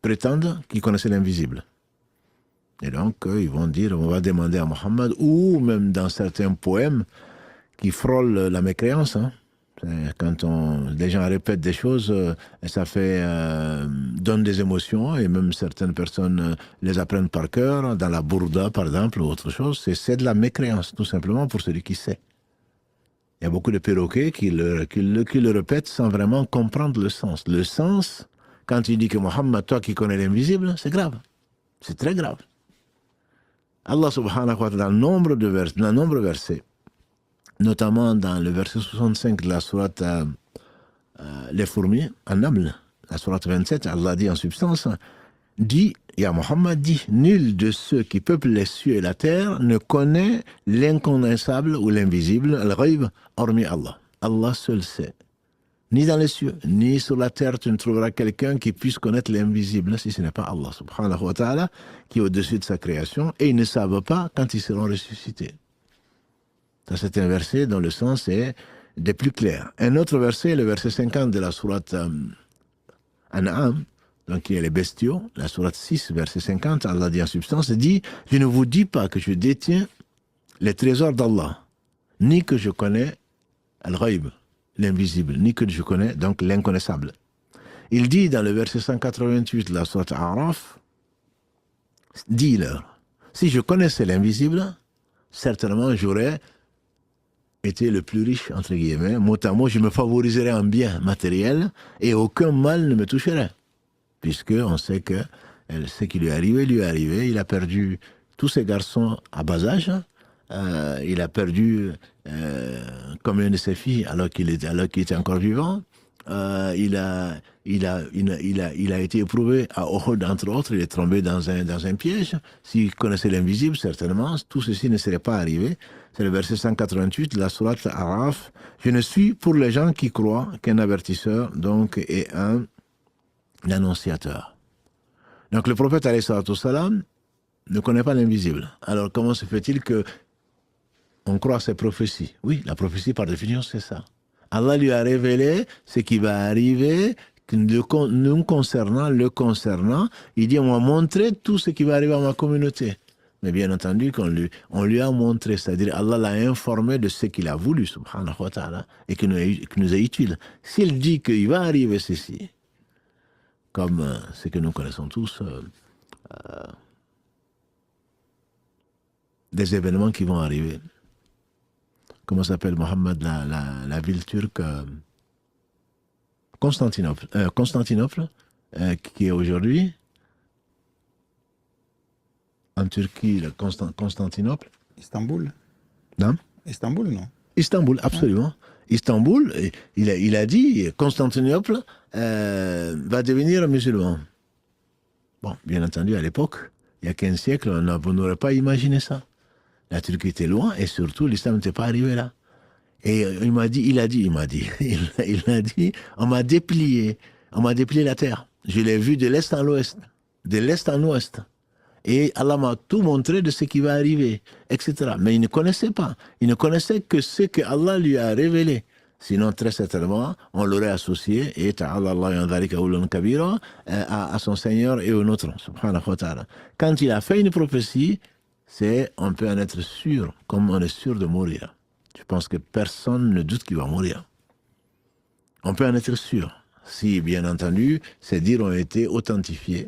prétendent qu'ils connaissaient l'invisible. Et donc, ils vont dire, on va demander à Mohammed, ou même dans certains poèmes qui frôlent la mécréance. Hein. Quand les gens répètent des choses, ça donne des émotions, et même certaines personnes les apprennent par cœur, dans la bourda par exemple, ou autre chose. C'est de la mécréance, tout simplement, pour celui qui sait. Il y a beaucoup de perroquets qui le répètent sans vraiment comprendre le sens. Le sens, quand il dit que Mohammed, toi qui connais l'invisible, c'est grave. C'est très grave. Allah subhanahu wa ta'ala, dans nombre de versets, notamment dans le verset 65 de la sourate Les fourmis, An-Naml, la sourate 27, Allah dit en substance, Ya Muhammad dit, nul de ceux qui peuplent les cieux et la terre ne connaît l'inconnaissable ou l'invisible, al-ghayb, hormis Allah. Allah seul sait. Ni dans les cieux, ni sur la terre, tu ne trouveras quelqu'un qui puisse connaître l'invisible, si ce n'est pas Allah, subhanahu wa ta'ala, qui est au-dessus de sa création, et ils ne savent pas quand ils seront ressuscités. Ça, c'est un verset dont le sens est des plus clairs. Un autre verset, le verset 50 de la sourate An'am, donc qui est les bestiaux, la sourate 6, verset 50, Allah dit en substance, dit, je ne vous dis pas que je détiens les trésors d'Allah, ni que je connais al-ghayb, l'invisible, ni que je connais donc l'inconnaissable. Il dit dans le verset 188 de la sourate A'raf, dis-leur, si je connaissais l'invisible, certainement j'aurais été le plus riche, entre guillemets, mot à mot, je me favoriserais en bien matériel et aucun mal ne me toucherait. Puisqu'on sait que ce qui lui est arrivé, il a perdu tous ses garçons à bas âge, il a perdu combien de ses filles alors qu'il était encore vivant, il a été éprouvé à Uhud, entre autres, il est tombé dans un piège. S'il connaissait l'invisible, certainement, tout ceci ne serait pas arrivé. C'est le verset 188 de la sourate Araf. Je ne suis pour les gens qui croient qu'un avertisseur, donc, et un annonciateur. Donc le prophète, alayhi salatu wassalam, ne connaît pas l'invisible. Alors comment se fait-il que on croit à ses prophéties? Oui, la prophétie, par définition, c'est ça. Allah lui a révélé ce qui va arriver, nous concernant, le concernant. Il dit, on m'a montré tout ce qui va arriver à ma communauté. Mais bien entendu, on lui a montré, c'est-à-dire Allah l'a informé de ce qu'il a voulu, subhanahu wa ta'ala, et qui nous est utile. S'il dit qu'il va arriver ceci, comme ce que nous connaissons tous, des événements qui vont arriver. Comment s'appelle Mohammed, la ville turque Constantinople, qui est aujourd'hui en Turquie, Constantinople. Istanbul. Non? Istanbul, non? Istanbul, absolument. Istanbul, il a dit, Constantinople va devenir musulman. Bon, bien entendu, à l'époque, il y a 15 siècles, on n'aurait pas imaginé ça. La Turquie était loin et surtout, l'islam n'était pas arrivé là. Et il a dit, on m'a déplié la terre. Je l'ai vu de l'est en l'ouest, de l'est en ouest. Et Allah m'a tout montré de ce qui va arriver, etc. Mais il ne connaissait pas. Il ne connaissait que ce que Allah lui a révélé. Sinon, très certainement, on l'aurait associé, et ta'ala Allah dhalika ulun kabira, à son Seigneur et au nôtre, subhanahu wa ta'ala. Quand il a fait une prophétie, on peut en être sûr, comme on est sûr de mourir. Je pense que personne ne doute qu'il va mourir. On peut en être sûr, si, bien entendu, ces dires ont été authentifiés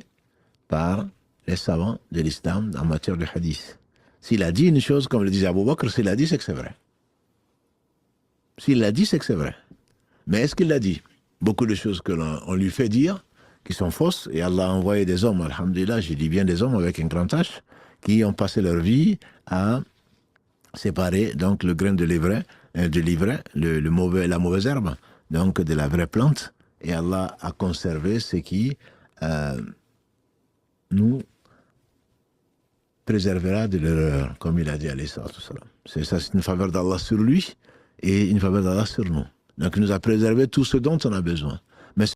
par les savants de l'islam en matière de hadith. S'il a dit une chose, comme le disait Abu Bakr, s'il a dit, c'est que c'est vrai. S'il l'a dit, c'est que c'est vrai. Mais est-ce qu'il l'a dit? Beaucoup de choses que l'on lui fait dire, qui sont fausses, et Allah a envoyé des hommes, alhamdulillah, je dis bien des hommes avec un grand H, qui ont passé leur vie à séparer donc le grain de l'ivraie, la mauvaise herbe, donc de la vraie plante, et Allah a conservé ce qui nous préservera de l'erreur, comme il a dit alayhi salatu wassalam. C'est ça, c'est une faveur d'Allah sur lui et une faveur d'Allah sur nous. Donc il nous a préservé tout ce dont on a besoin.